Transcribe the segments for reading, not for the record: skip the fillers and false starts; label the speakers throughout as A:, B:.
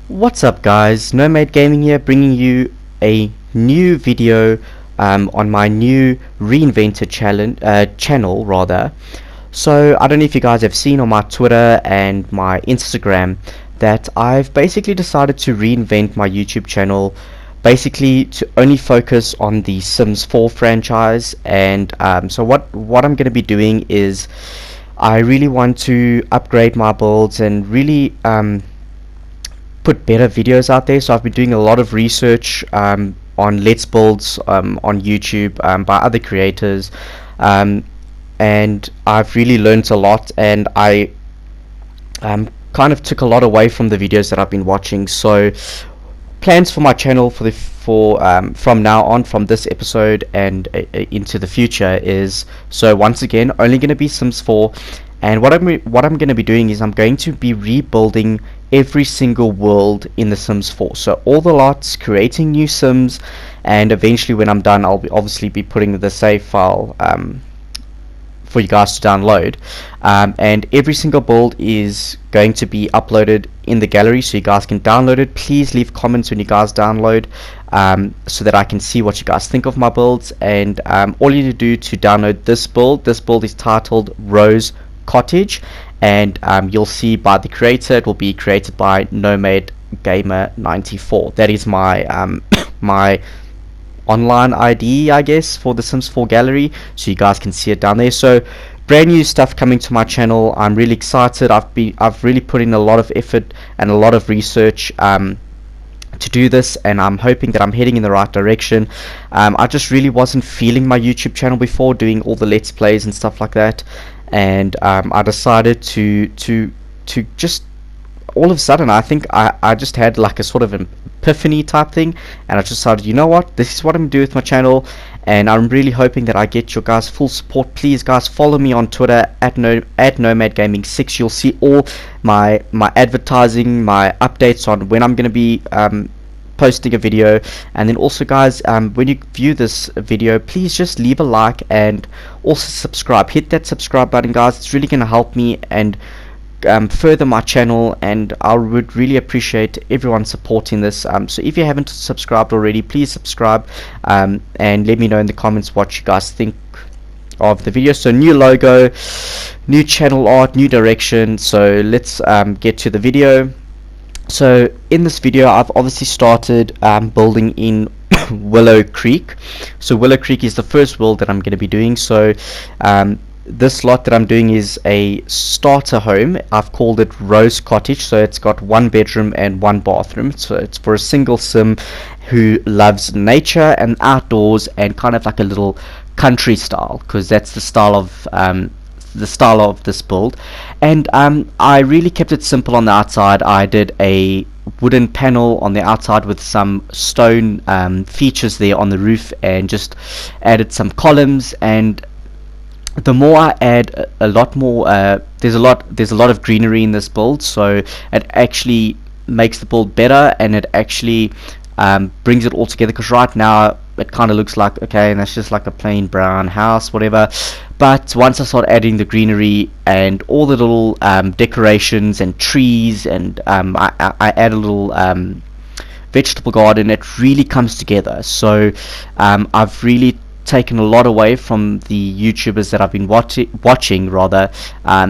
A: What's up guys, Nomad Gaming here, bringing you a new video on my new reinvented channel rather. So I don't know if you guys have seen on my Twitter and my Instagram that I've basically decided to reinvent my YouTube channel, basically to only focus on the Sims 4 franchise. And so what I'm going to be doing is I really want to upgrade my builds and really put better videos out there. So I've been doing a lot of research on Let's Builds on YouTube by other creators, and I've really learned a lot, and I kind of took a lot away from the videos that I've been watching. So plans for my channel from now on, from this episode and into the future, is so once again only going to be Sims 4. And what I'm going to be doing is I'm going to be rebuilding every single world in the Sims 4. So all the lots, creating new Sims, and eventually when I'm done, I'll obviously be putting the save file for you guys to download. And every single build is going to be uploaded in the gallery, so you guys can download it. Please leave comments when you guys download, so that I can see what you guys think of my builds. And all you need to do to download this build is titled Rose Cottage, and you'll see by the creator it will be created by Nomad Gamer 94. That is my my online ID, I guess, for the Sims 4 gallery, so you guys can see it down there. So brand new stuff coming to my channel. I'm really excited. I've really put in a lot of effort and a lot of research to do this, and I'm hoping that I'm heading in the right direction. I just really wasn't feeling my YouTube channel before, doing all the let's plays and stuff like that, and I decided to just all of a sudden, I think I just had like a sort of an epiphany type thing, and I just decided, you know what, this is what I'm going to do with my channel, and I'm really hoping that I get your guys' full support. Please guys, follow me on Twitter at NomadGaming6. You'll see all my advertising, my updates on when I'm going to be posting a video. And then also guys, when you view this video, please just leave a like and also subscribe. Hit that subscribe button guys, it's really going to help me and further my channel, and I would really appreciate everyone supporting this. So if you haven't subscribed already, please subscribe, and let me know in the comments what you guys think of the video. So new logo, new channel art, new direction. So let's get to the video. So in this video I've obviously started building in Willow Creek. So Willow Creek is the first world that I'm going to be doing. So this lot that I'm doing is a starter home. I've called it Rose Cottage, so it's got 1 bedroom and 1 bathroom. So it's for a single sim who loves nature and outdoors and kind of like a little country style, because that's the style of this build. And I really kept it simple on the outside. I did a wooden panel on the outside with some stone features there on the roof, and just added some columns. And the more I add, a lot more there's a lot of greenery in this build, so it actually makes the build better, and it actually brings it all together, because right now it kind of looks like, okay, and that's just like a plain brown house, whatever. But once I start adding the greenery and all the little decorations and trees, and I add a little vegetable garden, it really comes together. So I've really taken a lot away from the YouTubers that I've been watching rather.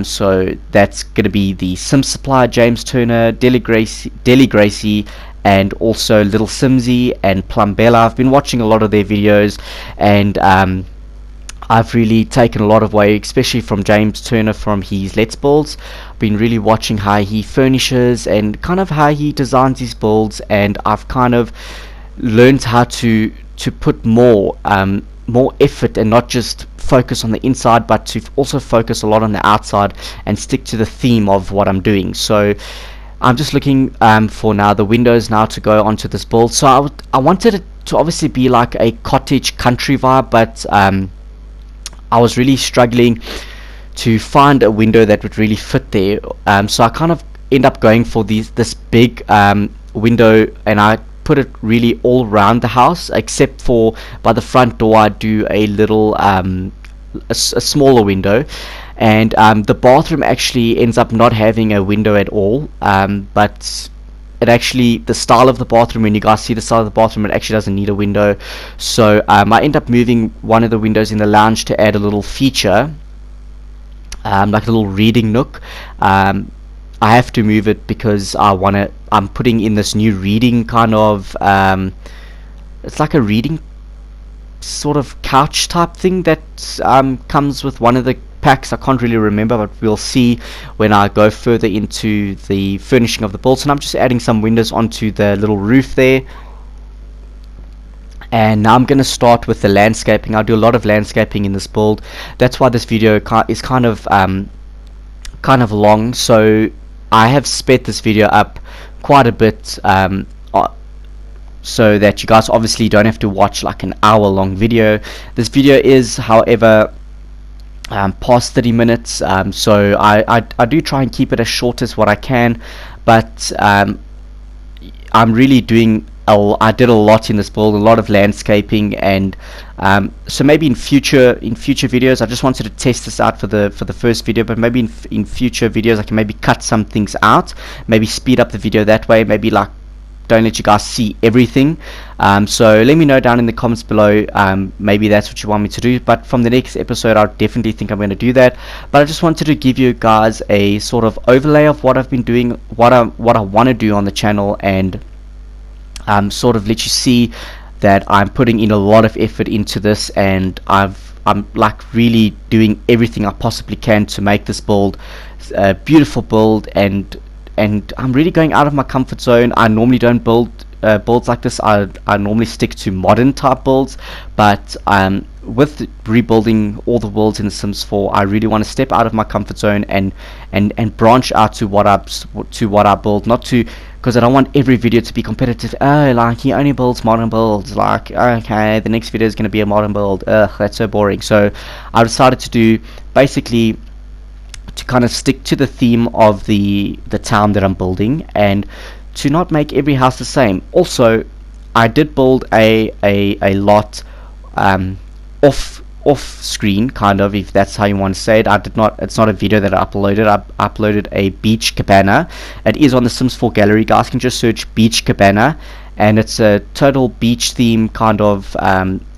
A: So that's going to be the Sim Supply, James Turner, Deli Gracie, and also Little Simsy and Plumbella. I've been watching a lot of their videos, and I've really taken a lot away, especially from James Turner, from his Let's Builds. I've been really watching how he furnishes and kind of how he designs his builds, and I've kind of learned how to put more effort and not just focus on the inside, but to also focus a lot on the outside and stick to the theme of what I'm doing. So I'm just looking for now the windows now to go onto this build. So I wanted it to obviously be like a cottage country vibe, but I was really struggling to find a window that would really fit there. So I kind of end up going for this big window, and I put it really all around the house, except for by the front door I do a little a smaller window. And the bathroom actually ends up not having a window at all, but it actually, the style of the bathroom, when you guys see the style of the bathroom, it actually doesn't need a window. So I end up moving one of the windows in the lounge to add a little feature, like a little reading nook. I have to move it because I'm putting in this new reading kind of, it's like a reading sort of couch type thing that comes with one of the packs. I can't really remember, but we'll see when I go further into the furnishing of the build. So I'm just adding some windows onto the little roof there. And now I'm going to start with the landscaping. I do a lot of landscaping in this build. That's why this video is kind of long. So I have sped this video up quite a bit, so that you guys obviously don't have to watch like an hour-long video. This video is, however, past 30 minutes. So I do try and keep it as short as what I can, but I'm really doing. I did a lot in this build, a lot of landscaping, and so maybe in future videos, I just wanted to test this out for the first video, but maybe in future videos I can maybe cut some things out, maybe speed up the video that way, maybe like don't let you guys see everything. So let me know down in the comments below, maybe that's what you want me to do, but from the next episode I definitely think I'm going to do that. But I just wanted to give you guys a sort of overlay of what I've been doing, what I want to do on the channel, and sort of let you see that I'm putting in a lot of effort into this, and I'm like really doing everything I possibly can to make this build a beautiful build, and I'm really going out of my comfort zone. I normally don't build builds like this. I normally stick to modern type builds, but with rebuilding all the worlds in The Sims 4, I really want to step out of my comfort zone and branch out to what I build, not to, because I don't want every video to be competitive. Oh, like he only builds modern builds, like okay, the next video is going to be a modern build. Ugh, that's so boring. So I decided to do basically to kind of stick to the theme of the town that I'm building, and to not make every house the same. Also, I did build a lot off screen, kind of, if that's how you want to say it. It's not a video that I uploaded. I uploaded a beach cabana. It is on the Sims 4 gallery. Guys can just search beach cabana, and it's a total beach theme kind of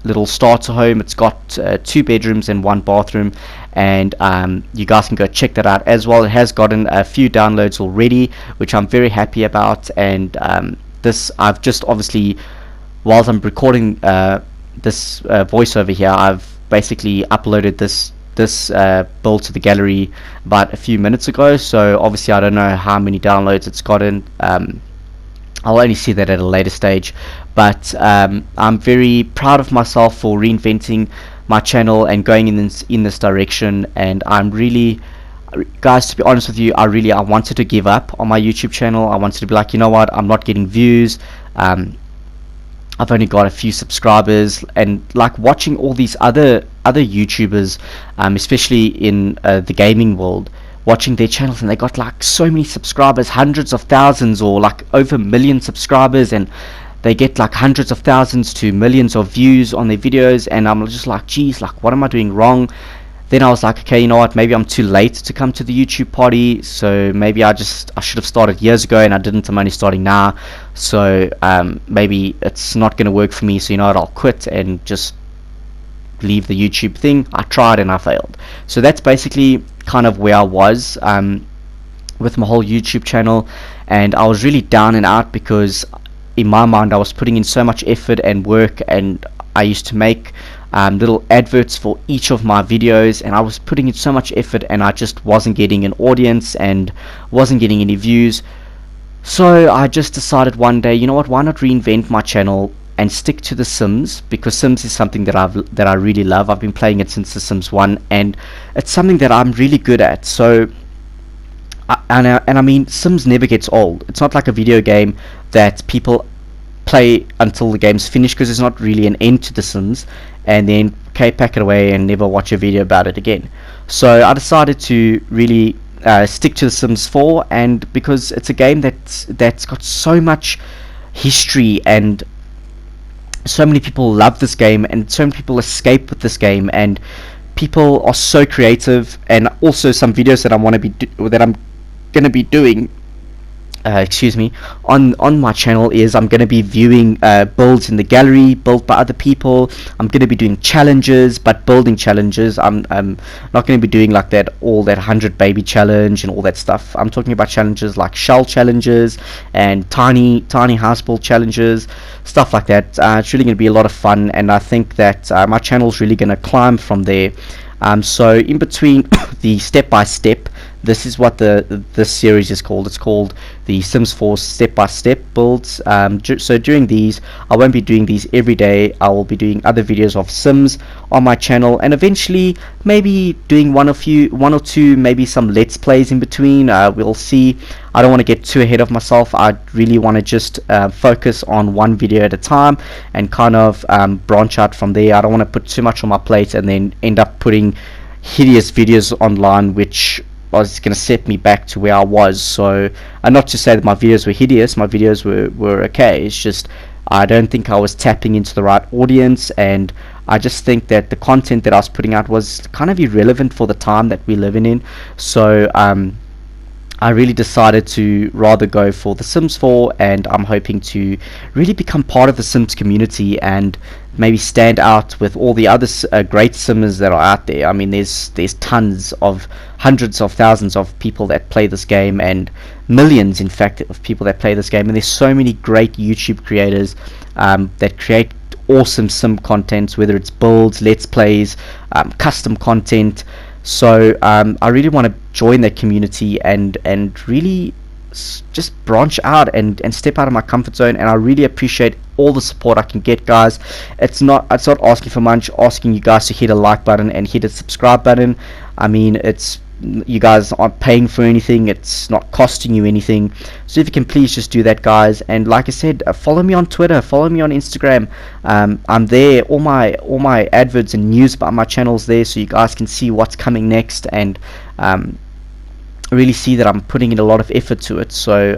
A: little starter home. It's got 2 bedrooms and 1 bathroom, and you guys can go check that out as well. It has gotten a few downloads already, which I'm very happy about. And this, I've just obviously, whilst I'm recording this voiceover here, I've basically uploaded this build to the gallery about a few minutes ago. So obviously I don't know how many downloads it's gotten. I'll only see that at a later stage, but I'm very proud of myself for reinventing my channel and going in this direction. And I'm really, guys, to be honest with you, I wanted to give up on my YouTube channel. I wanted to be like, you know what, I'm not getting views, I've only got a few subscribers, and like watching all these other YouTubers, especially in the gaming world, watching their channels, and they got like so many subscribers, hundreds of thousands, or like over 1 million subscribers, and they get like hundreds of thousands to millions of views on their videos, and I'm just like, geez, like what am I doing wrong? Then I was like, okay, you know what, maybe I'm too late to come to the YouTube party, so maybe I should have started years ago, and I didn't. I'm only starting now, so maybe it's not going to work for me, so you know what, I'll quit and just leave the YouTube thing. I tried and I failed. So that's basically kind of where I was with my whole YouTube channel, and I was really down and out, because in my mind I was putting in so much effort and work, and I used to make little adverts for each of my videos, and I was putting in so much effort, and I just wasn't getting an audience and wasn't getting any views. So I just decided one day, you know what, why not reinvent my channel and stick to The Sims, because Sims is something that I really love. I've been playing it since The Sims 1, and it's something that I'm really good at. So I mean, Sims never gets old. It's not like a video game that people play until the game's finished, because there's not really an end to The Sims, and then pack it away and never watch a video about it again. So I decided to really stick to The Sims 4, and because it's a game that's got so much history, and so many people love this game, and so many people escape with this game, and people are so creative. And also some videos that I'm going to be doing excuse me, on my channel is I'm going to be viewing builds in the gallery built by other people. I'm going to be doing challenges, but building challenges. I'm not going to be doing like that 100 baby challenge and all that stuff. I'm talking about challenges like shell challenges and tiny house build challenges, stuff like that. It's really going to be a lot of fun, and I think that my channel is really going to climb from there. So in between the step-by-step, this is what this series is called. It's called the Sims 4 step-by-step builds. So during these, I won't be doing these every day. I will be doing other videos of Sims on my channel, and eventually maybe doing one or two, maybe some let's plays in between. We'll see. I don't want to get too ahead of myself. I really want to just focus on one video at a time and kind of branch out from there. I don't want to put too much on my plate and then end up putting hideous videos online, which was going to set me back to where I was. So, not to say that my videos were hideous. My videos were okay. It's just I don't think I was tapping into the right audience, and I just think that the content that I was putting out was kind of irrelevant for the time that we're living in. So I really decided to rather go for The Sims 4, and I'm hoping to really become part of the Sims community and maybe stand out with all the other great Simmers that are out there. I mean, there's tons of hundreds of thousands of people that play this game, and millions, in fact, of people that play this game. And there's so many great YouTube creators that create awesome Sim content, whether it's builds, let's plays, custom content. So I really want to join that community and really just branch out and step out of my comfort zone. And I really appreciate all the support I can get, guys. It's not asking for much, asking you guys to hit a like button and hit a subscribe button. I mean, you guys aren't paying for anything, it's not costing you anything, so if you can please just do that, guys. And like I said, follow me on Twitter, follow me on Instagram. I'm there. All my adverts and news about my channel's there, so you guys can see what's coming next, and really see that I'm putting in a lot of effort to it. So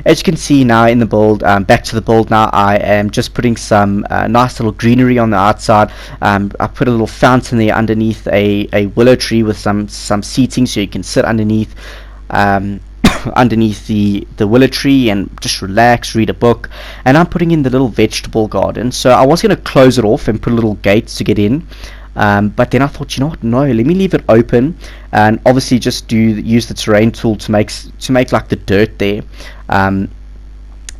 A: as you can see now in the build, back to the build now, I am just putting some nice little greenery on the outside. I put a little fountain there underneath a willow tree with some seating, so you can sit underneath underneath the willow tree and just relax, read a book. And I'm putting in the little vegetable garden. So I was going to close it off and put little gates to get in, but then I thought, you know what, no, let me leave it open, and obviously just use the terrain tool to make like the dirt there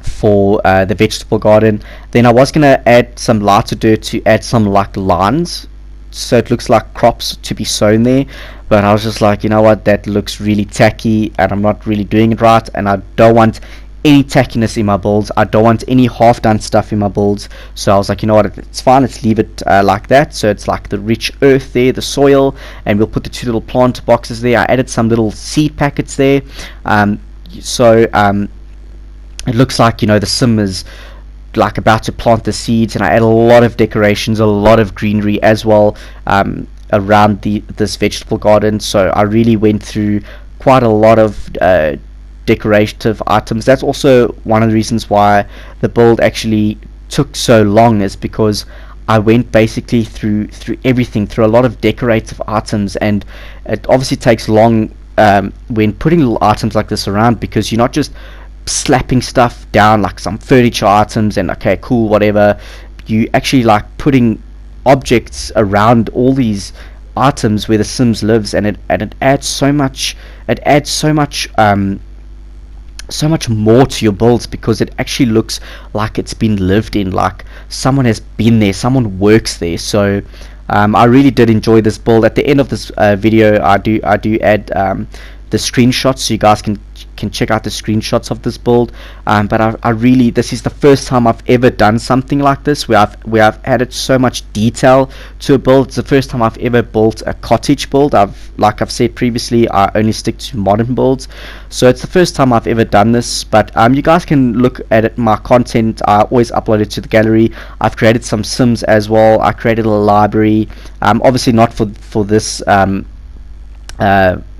A: for the vegetable garden. Then I was gonna add some lighter dirt to add some like lines, so it looks like crops to be sown there. But I was just like, you know what, that looks really tacky, and I'm not really doing it right, and I don't want any tackiness in my builds. I don't want any half done stuff in my builds. So I was like, you know what, it's fine, let's leave it like that. So it's like the rich earth there, the soil, and we'll put the two little plant boxes there. I added some little seed packets there. It looks like, you know, the sim is like about to plant the seeds, and I add a lot of decorations, a lot of greenery as well around this vegetable garden. So I really went through quite a lot of decorative items. That's also one of the reasons why the build actually took so long, is because I went basically through everything, through a lot of decorative items. And it obviously takes long when putting little items like this around, because you're not just slapping stuff down like some furniture items and okay, cool, whatever. You actually like putting objects around all these items where the Sims lives, and it adds so much so much more to your builds, because it actually looks like it's been lived in, like someone has been there, someone works there. So I really did enjoy this build. At the end of this video, I do add the screenshots, so you guys can check out the screenshots of this build. But I really, this is the first time I've ever done something like this, where I've added so much detail to a build. It's the first time I've ever built a cottage build. Like I've said previously, I only stick to modern builds, so it's the first time I've ever done this. But you guys can look at it, my content. I always upload it to the gallery. I've created some Sims as well. I created a library, obviously not for this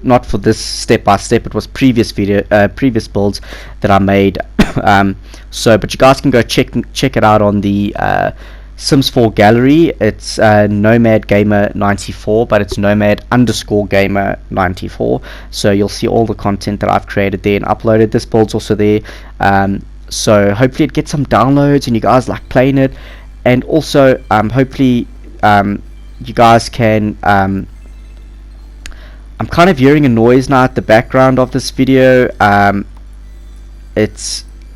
A: not for this step by step. It was previous builds that I made. But you guys can go check it out on the Sims 4 gallery. It's Nomad Gamer 94, but it's Nomad _ Gamer 94. So you'll see all the content that I've created there and uploaded. This build's also there. So hopefully it gets some downloads and you guys like playing it. And also hopefully you guys can I'm kind of hearing a noise now at the background of this video.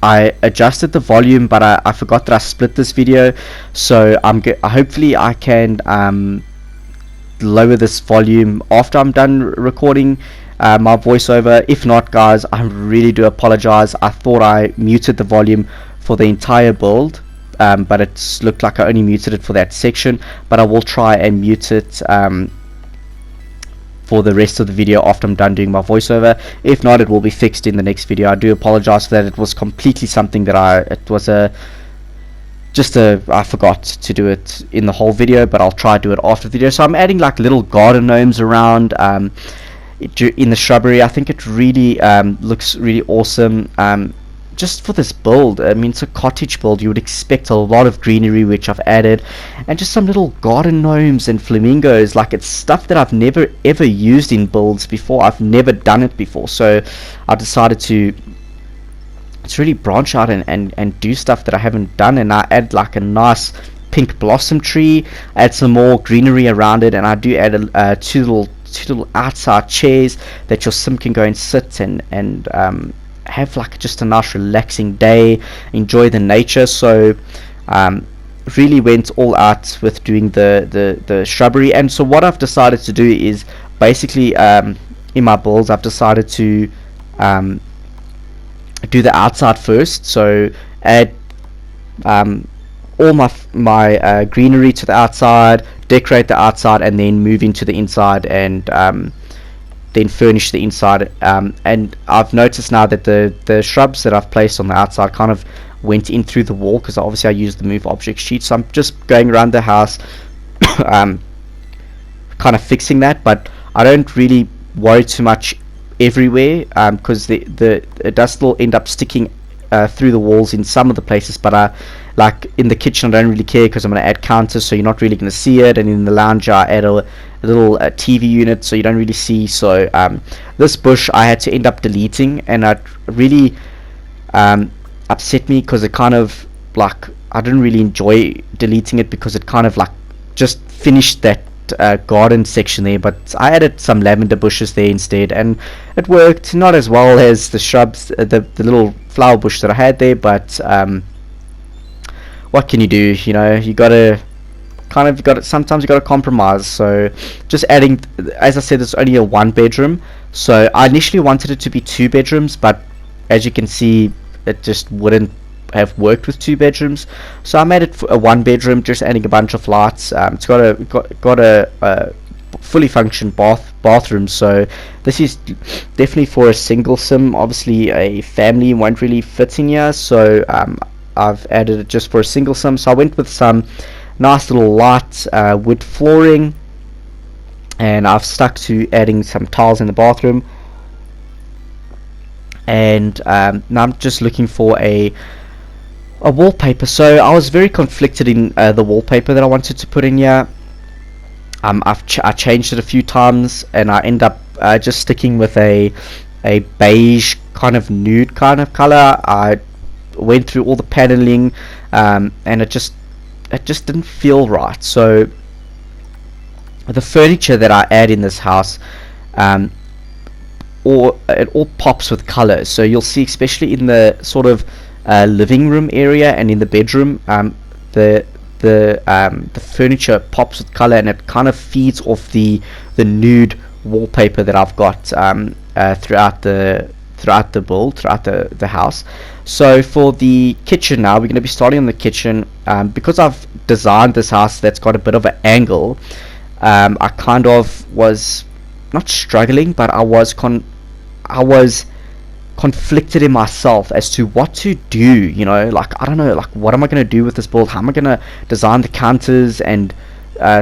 A: I adjusted the volume, but I forgot that I split this video, so hopefully I can lower this volume after I'm done recording my voiceover. If not, guys, I really do apologize. I thought I muted the volume for the entire build, but it looked like I only muted it for that section, but I will try and mute it for the rest of the video after I'm done doing my voiceover. If not, it will be fixed in the next video. I do apologize for that. It was completely something that I forgot to do it in the whole video, but I'll try to do it after the video. So I'm adding like little garden gnomes around in the shrubbery. I think it really looks really awesome. Just for this build, I mean, it's a cottage build. You would expect a lot of greenery, which I've added, and just some little garden gnomes and flamingos. Like, it's stuff that I've never ever used in builds before. I've never done it before, so I decided to really branch out and do stuff that I haven't done. And I add like a nice pink blossom tree, add some more greenery around it, and I do add two little outside chairs that your sim can go and sit and have like just a nice relaxing day, enjoy the nature. So really went all out with doing the shrubbery. And so what I've decided to do is basically in my builds I've decided to do the outside first, so add all my greenery to the outside, decorate the outside, and then move into the inside and then furnish the inside. And I've noticed now that the shrubs that I've placed on the outside kind of went in through the wall, because obviously I used the move object sheet. So I'm just going around the house kind of fixing that, but I don't really worry too much everywhere, because it does still end up sticking through the walls in some of the places. But like in the kitchen I don't really care, because I'm going to add counters, so you're not really going to see it. And in the lounge I add a little TV unit, so you don't really see. So this bush I had to end up deleting, and it really upset me, because it kind of like, I didn't really enjoy deleting it, because it kind of like just finished that garden section there. But I added some lavender bushes there instead, and it worked. Not as well as the shrubs, the little flower bush that I had there, but what can you do? You know, sometimes you gotta compromise. So just adding, as I said, it's only a 1-bedroom, so I initially wanted it to be 2 bedrooms, but as you can see, it just wouldn't have worked with 2 bedrooms. So I made it a 1-bedroom, just adding a bunch of lights. It's got a fully functioned bathroom, so this is definitely for a single sim. Obviously a family won't really fit in here, so I've added it just for a single sim. So I went with some nice little light wood flooring, and I've stuck to adding some tiles in the bathroom. And now I'm just looking for a wallpaper. So I was very conflicted in the wallpaper that I wanted to put in here. I changed it a few times, and I end up just sticking with a beige kind of nude kind of color. I went through all the paneling, and it just didn't feel right. So the furniture that I add in this house, it all pops with colors. So you'll see, especially in the sort of living room area and in the bedroom, the furniture pops with color, and it kind of feeds off the nude wallpaper that I've got throughout the house. So for the kitchen now, we're going to be starting on the kitchen. Because I've designed this house that's got a bit of an angle, I kind of was not struggling, but I was conflicted in myself as to what to do. You know, like, I don't know, like, what am I going to do with this build? How am I going to design the counters and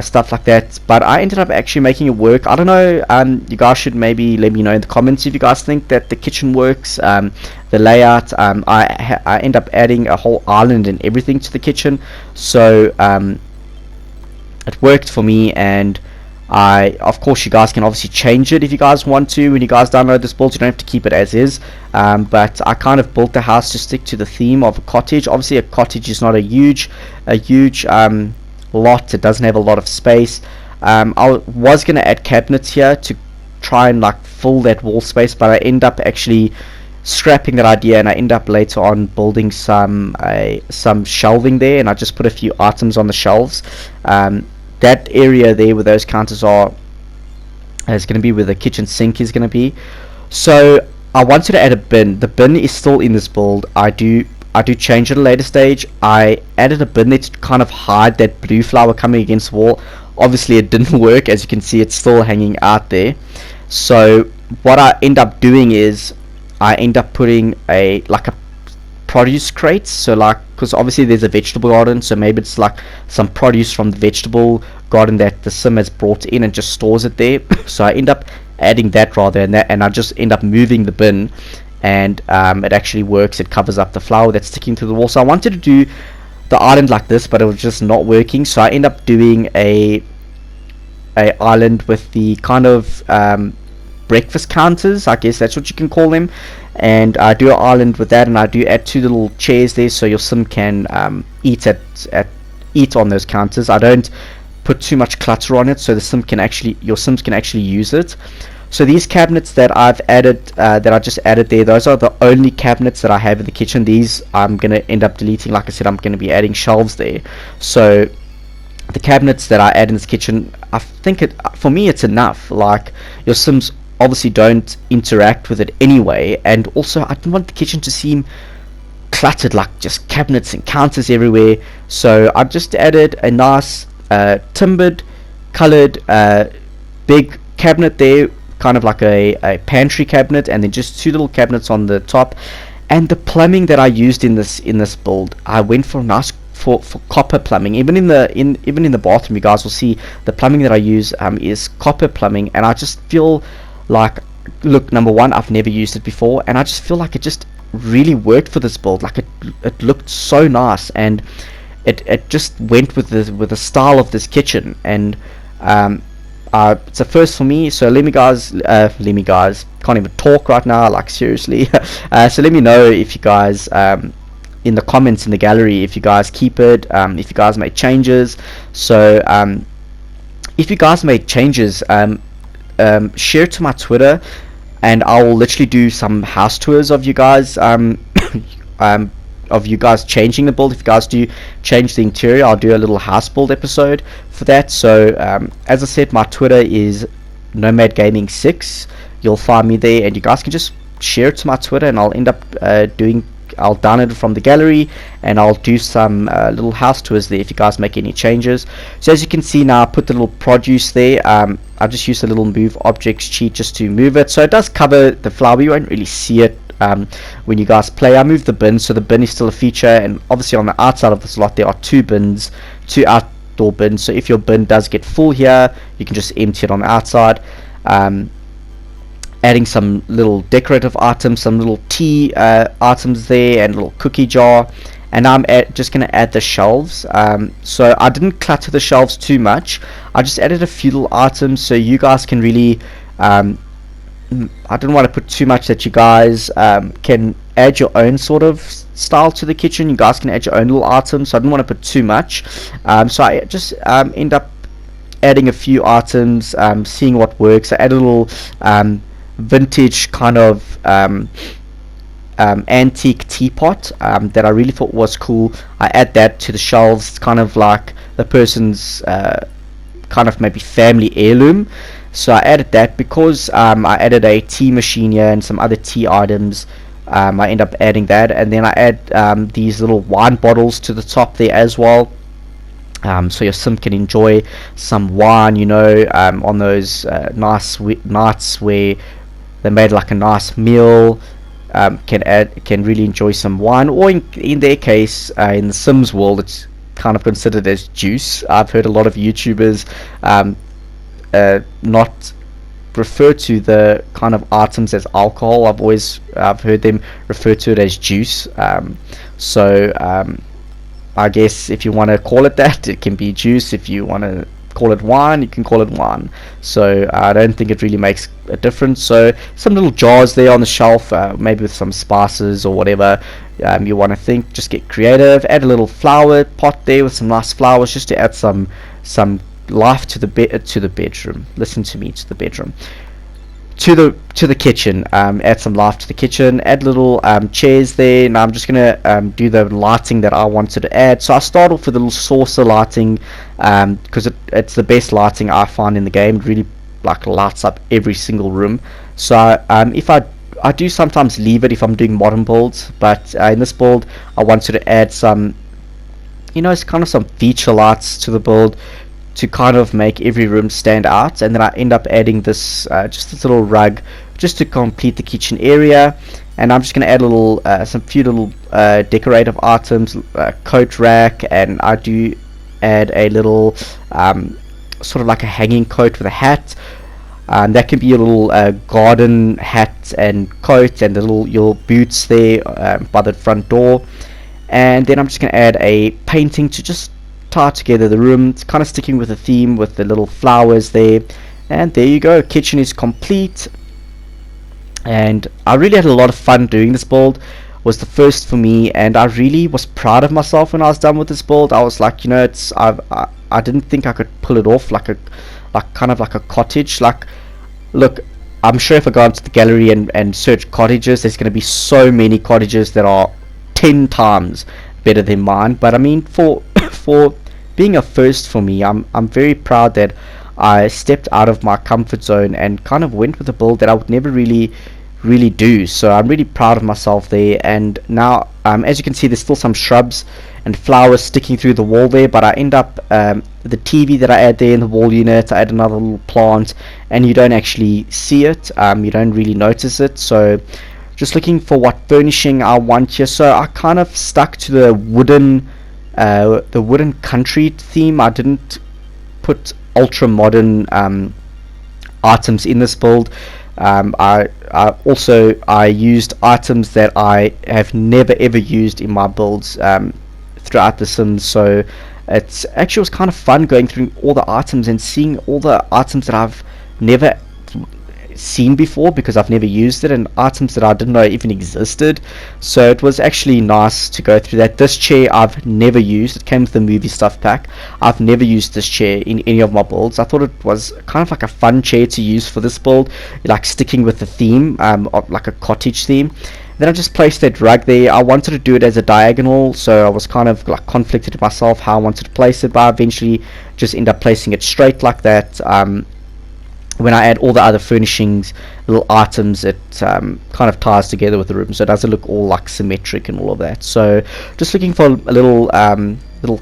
A: stuff like that, but I ended up actually making it work. I don't know, you guys should maybe let me know in the comments if you guys think that the kitchen works, the layout. I end up adding a whole island and everything to the kitchen, so it worked for me. And of course, you guys can obviously change it if you guys want to. When you guys download this build, you don't have to keep it as is, but I kind of built the house to stick to the theme of a cottage. Obviously, a cottage is not a huge lot. It doesn't have a lot of space. I was going to add cabinets here to try and like fill that wall space, but I end up actually scrapping that idea, and I end up later on building some shelving there, and I just put a few items on the shelves. That area there where those counters are is going to be where the kitchen sink is going to be. So I wanted to add a bin. The bin is still in this build. I do change at a later stage. I added a bin there to kind of hide that blue flower coming against the wall. Obviously it didn't work. As you can see, it's still hanging out there. So what I end up doing is I end up putting a produce crate. So like, because obviously there's a vegetable garden, so maybe it's like some produce from the vegetable garden that the sim has brought in and just stores it there. So I end up adding that rather, and I just end up moving the bin, and it actually works. It covers up the flower that's sticking to the wall. So I wanted to do the island like this, but it was just not working, so I end up doing a island with the kind of breakfast counters, I guess that's what you can call them, and I do an island with that, and I do add 2 little chairs there so your sim can eat on those counters. I don't put too much clutter on it, so your sims can actually use it. So these cabinets that I've added, that I just added there, those are the only cabinets that I have in the kitchen. These I'm going to end up deleting. Like I said, I'm going to be adding shelves there. So the cabinets that I add in this kitchen, I think for me it's enough. Like, your sims obviously don't interact with it anyway, and also I didn't want the kitchen to seem cluttered, like just cabinets and counters everywhere. So I just added a nice timbered colored big cabinet there, kind of like a pantry cabinet, and then just 2 little cabinets on the top. And the plumbing that I used in this build, I went for nice for copper plumbing. Even in the bathroom, you guys will see the plumbing that I use is copper plumbing, and I just feel like, look, number one, I've never used it before, and I just feel like it just really worked for this build. Like it looked so nice, and it just went with the style of this kitchen, and it's a first for me. So let me guys, can't even talk right now, like seriously. So let me know if you guys in the comments in the gallery if you guys keep it, if you guys make changes. So if you guys make changes, share it to my Twitter, and I'll literally do some house tours of you guys, of you guys changing the build. If you guys do change the interior, I'll do a little house build episode for that. So as I said, my Twitter is nomadgaming6. You'll find me there, and you guys can just share it to my Twitter, and I'll end up I'll download it from the gallery, and I'll do some little house tours there if you guys make any changes. So as you can see now, I put the little produce there. I just used a little move objects cheat just to move it, so it does cover the flower. You won't really see it when you guys play. I moved the bin, so the bin is still a feature, and obviously on the outside of the slot there are 2 bins, 2 outdoor bins, so if your bin does get full here, you can just empty it on the outside. Adding some little decorative items, some little tea items there, and a little cookie jar, and I'm just going to add the shelves. So I didn't clutter the shelves too much. I just added a few little items so you guys can really I didn't want to put too much that you guys can add your own sort of style to the kitchen. You guys can add your own little items, so I didn't want to put too much. So I just end up adding a few items, seeing what works. I added a little vintage kind of antique teapot that I really thought was cool. I add that to the shelves. It's kind of like the person's kind of maybe family heirloom, so I added that. Because I added a tea machine here and some other tea items, I end up adding that, and then I add these little wine bottles to the top there as well. So your sim can enjoy some wine, you know, on those nice nights where they made like a nice meal. Can really enjoy some wine, or in their case, in the Sims world, it's kind of considered as juice. I've heard a lot of YouTubers not refer to the kind of items as alcohol. I've heard them refer to it as juice. I guess if you want to call it that, it can be juice. If you want to call it wine, you can call it wine. So I don't think it really makes a difference. So some little jars there on the shelf, maybe with some spices or whatever you want to think. Just get creative. Add a little flower pot there with some nice flowers, just to add some life to the bedroom. Listen to me, to the bedroom. To the kitchen. Add some life to the kitchen. Add little chairs there. Now I'm just gonna do the lighting that I wanted to add. So I start off with a little saucer lighting, because it's the best lighting I find in the game. It really like lights up every single room. So if I do sometimes leave it if I'm doing modern builds, but in this build I wanted to add some, it's kind of some feature lights to the build, to kind of make every room stand out. And then I end up adding this just this little rug just to complete the kitchen area. And I'm just going to add some few little decorative items, coat rack, and I do add a little sort of like a hanging coat with a hat. That can be a little garden hat and coat, and the little your boots there by the front door. And then I'm just going to add a painting to just tie together the room. It's kind of sticking with the theme with the little flowers there. And there you go, kitchen is complete. And I really had a lot of fun doing this build. It was the first for me, and I really was proud of myself when I was done with this build. I was like, I didn't think I could pull it off like kind of like a cottage. Like, look, I'm sure if I go into the gallery and search cottages, there's going to be so many cottages that are 10 times better than mine. But I mean, for being a first for me, I'm very proud that I stepped out of my comfort zone and kind of went with a build that I would never really do. So I'm really proud of myself there. And now as you can see, there's still some shrubs and flowers sticking through the wall there, but I end up the TV that I add there in the wall unit, I add another little plant, and you don't actually see it, you don't really notice it. So just looking for what furnishing I want here. So I kind of stuck to the wooden country theme. I didn't put ultra modern items in this build. I used items that I have never ever used in my builds throughout The Sims. So it actually was kind of fun going through all the items and seeing all the items that I've never seen before, because I've never used it, and items that I didn't know even existed. So it was actually nice to go through that. This chair I've never used. It came with the movie stuff pack. I've never used this chair in any of my builds. I thought it was kind of like a fun chair to use for this build, like sticking with the theme, of like a cottage theme. Then I just placed that rug there. I wanted to do it as a diagonal, so I was kind of like conflicted with myself how I wanted to place it, but I eventually just end up placing it straight like that. When I add all the other furnishings, little items, it kind of ties together with the room, so it doesn't look all like symmetric and all of that. So just looking for a little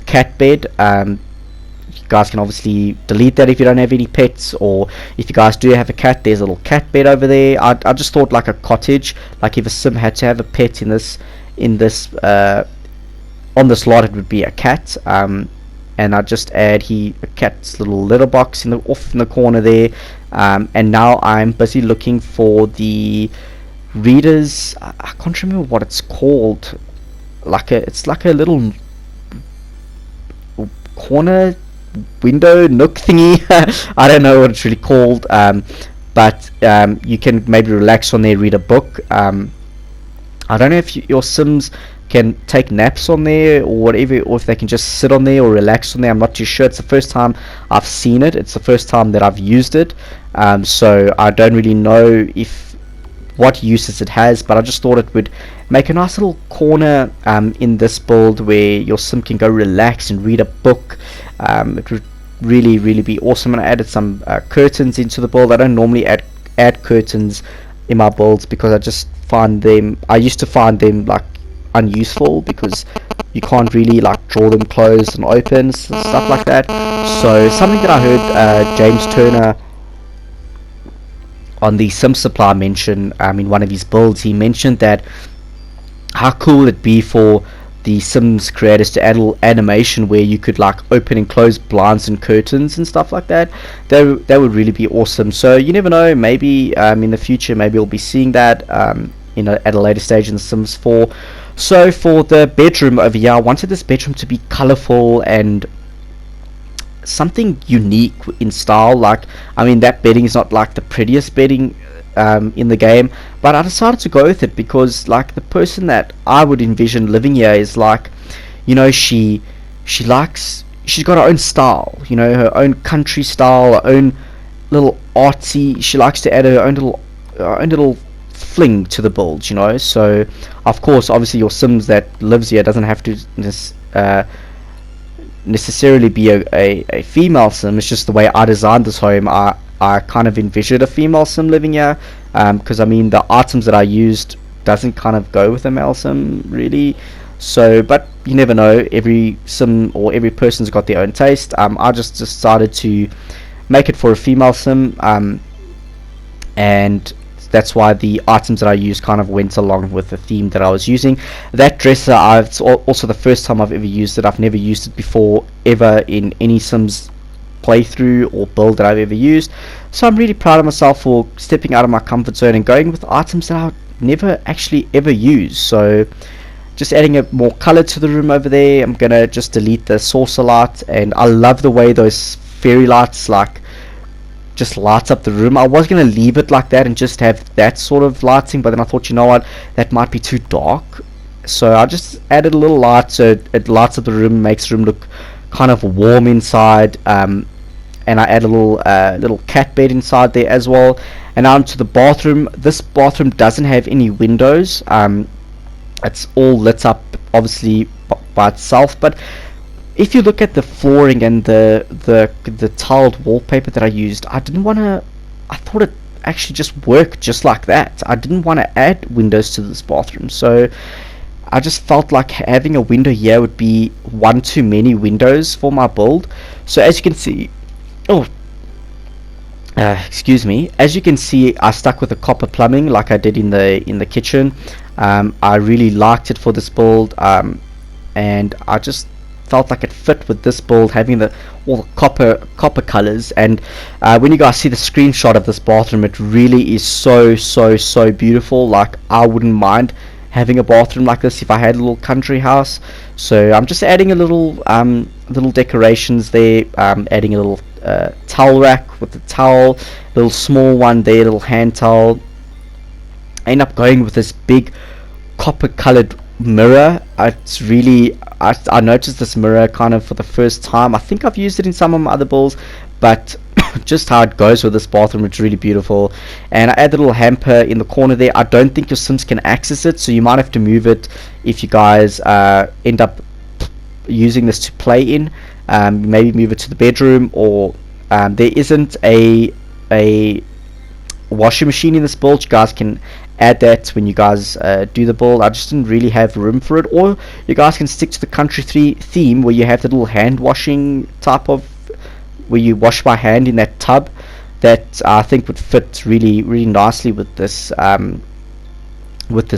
A: cat bed. You guys can obviously delete that if you don't have any pets, or if you guys do have a cat, there's a little cat bed over there. I just thought like a cottage, like if a sim had to have a pet on this lot, it would be a cat. And I just add a cat's little litter box off in the corner there. And now I'm busy looking for the readers. I can't remember what it's called. It's like a little corner window nook thingy. I don't know what it's really called. But you can maybe relax on there, read a book. I don't know if your Sims can take naps on there or whatever, or if they can just sit on there or relax on there. I'm not too sure. It's the first time I've seen it. It's the first time that I've used it. So I don't really know what uses it has, but I just thought it would make a nice little corner in this build where your Sim can go relax and read a book. It would really be awesome. And I added some curtains into the build. I don't normally add curtains in my builds because I used to find them like unuseful, because you can't really like draw them closed and open and stuff like that. So something that I heard James Turner on the Sim Supply mention in one of his builds, he mentioned that how cool it'd be for the Sims creators to add a little animation where you could like open and close blinds and curtains and stuff like that. That would really be awesome. So you never know, maybe in the future, maybe we'll be seeing that at a later stage in The Sims 4. So for the bedroom over here, I wanted this bedroom to be colorful and something unique in style. Like, I mean, that bedding is not like the prettiest bedding in the game, but I decided to go with it because like the person that I would envision living here is like, you know, she's got her own style, you know, her own country style, her own little artsy. She likes to add her own little fling to the build, you know. So of course, obviously, your Sims that lives here doesn't have to necessarily be a female Sim. It's just the way I designed this home. I kind of envisioned a female Sim living here, because I mean the items that I used doesn't kind of go with a male Sim really. So, but you never know, every Sim or every person's got their own taste. I just decided to make it for a female Sim, and that's why the items that I used kind of went along with the theme that I was using. That dresser, it's also the first time I've ever used it. I've never used it before ever in any Sims playthrough or build that I've ever used. So I'm really proud of myself for stepping out of my comfort zone and going with items that I've never actually ever used. So just adding a more color to the room over there. I'm gonna just delete the saucer light, and I love the way those fairy lights like just lights up the room. I was going to leave it like that and just have that sort of lighting, but then I thought, you know what, that might be too dark, so I just added a little light so it lights up the room, makes the room look kind of warm inside, and I add a little cat bed inside there as well. And now onto the bathroom. This bathroom doesn't have any windows, it's all lit up obviously by itself, but if you look at the flooring and the tiled wallpaper that I used, I thought it actually just worked just like that. I didn't want to add windows to this bathroom, so I just felt like having a window here would be one too many windows for my build. So as you can see, excuse me, as you can see, I stuck with the copper plumbing like I did in the kitchen. I really liked it for this build, and I just felt like it fit with this build, having all the copper colors. And when you guys see the screenshot of this bathroom, it really is so beautiful. Like, I wouldn't mind having a bathroom like this if I had a little country house. So I'm just adding a little decorations there, adding a little towel rack with the towel, little small one there, little hand towel. I end up going with this big copper colored mirror. It's really, I noticed this mirror kind of for the first time. I think I've used it in some of my other builds, but just how it goes with this bathroom, it's really beautiful. And I add a little hamper in the corner there. I don't think your Sims can access it, so you might have to move it if you guys end up using this to play in. Maybe move it to the bedroom, or there isn't a washing machine in this build. You guys can add that when you guys do the build. I just didn't really have room for it. Or you guys can stick to the country theme where you have the little hand washing type of, where you wash by hand in that tub. That I think would fit really nicely with this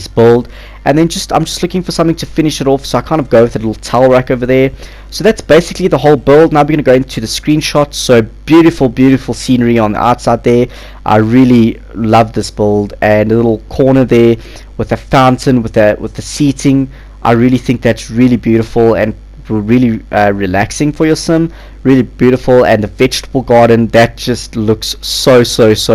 A: build. And then I'm just looking for something to finish it off, so I kind of go with a little towel rack over there. So that's basically the whole build. Now we're going to go into the screenshots. So beautiful scenery on the outside there. I really love this build, and a little corner there with a fountain with the seating. I really think that's really beautiful and really relaxing for your Sim. Really beautiful. And the vegetable garden, that just looks so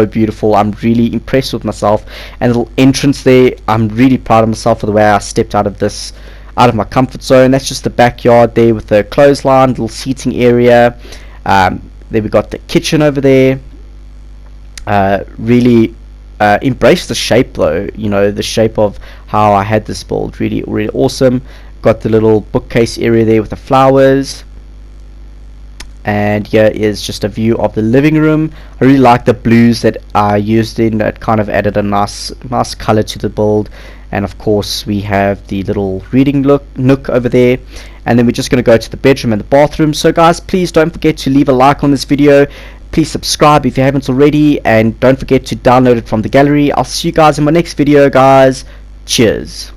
A: beautiful. I'm really impressed with myself. And the little entrance there, I'm really proud of myself for the way I stepped out of my comfort zone. That's just the backyard there with the clothesline, little seating area. Then we got the kitchen over there. Really embrace the shape though, you know, the shape of how I had this build. Really awesome. Got the little bookcase area there with the flowers, and here is just a view of the living room. I really like the blues that I used in that, kind of added a nice color to the build. And of course we have the little reading nook over there, and then we're just going to go to the bedroom and the bathroom. So guys, please don't forget to leave a like on this video. Please subscribe if you haven't already, and don't forget to download it from the gallery. I'll see you guys in my next video, guys. Cheers.